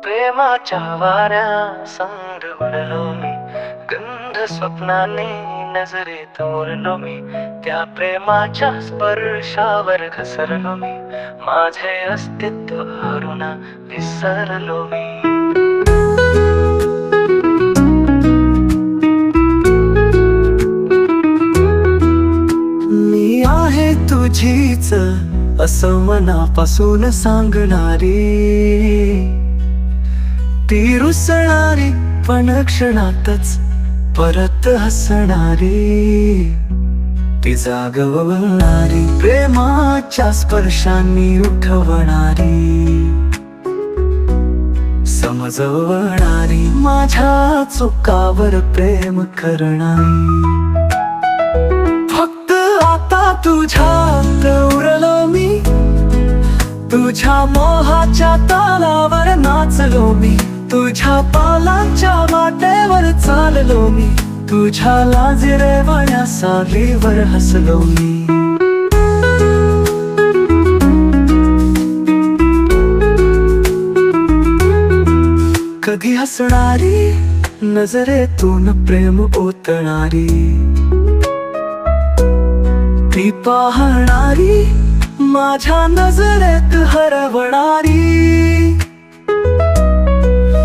प्रेमाच्या वाऱ्या संग उडलो मी, गंध स्वप्नाने नजरेत मुरलो मी, त्या प्रेमाच्या स्पर्शावर घसरलो मी, माझे अस्तित्व हरून विसरलो मी. मी आहे तुझीच असं मनापासून सांगणारी, ती रुसणारी पण क्षणातच परत हसणारी, ती जागवणारी प्रेमाच्या स्पर्शांनी उठवणारी, समजवणारी माझ्या चुकावर प्रेम करणारी. फक्त आता तुझ्यात उरलो मी, तुझ्या मोहाच्या तालावर नाचलो मी, तुझ्या पालांच्या वाटेवर चाललो मी, तुझ्या लाजिरवाण्या सावलीवर हसलो मी. कधी हसणारी नजरेतून प्रेम ओतणारी, ती पाहणारी माझ्या नजरेत हरवणारी,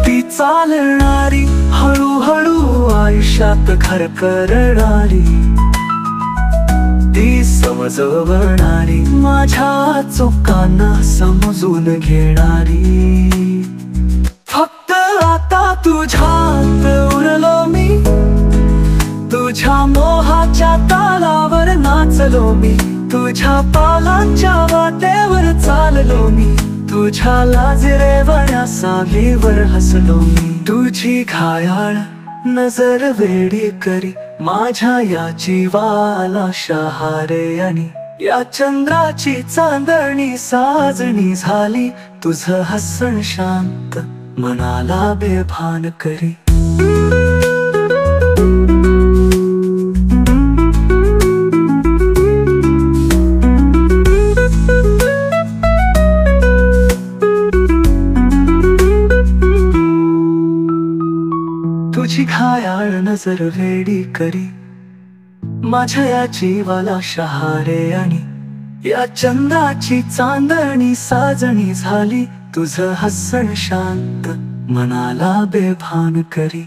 ती चालणारी हळूहळू आयुष्यात घर करणारी, ती समजवणारी माझ्या चुकांना समजून घेणारी. फक्त आता तुझ्यात उरलो मी, तुझ्या मोहाच्या तालावर नाचलो मी, तुझ्या पालांच्या वाटेवर चाललो मी, तुझ्या लाजिरवाण्या सावलीवर हसलो मी. तुझी घायाळ नजर वेडी करी माझ्या या जीवाला शहारे, आणि या चंद्राची चांदणी साजणी झाली, तुझं हसण शांत मनाला बेभान करी. तुझी घायाळ नजर वेडी करी माझ्या या जीवाला शहारे, आणि या चंद्राची चांदणी साजणी झाली, तुझं हसण शांत मनाला बेभान करी.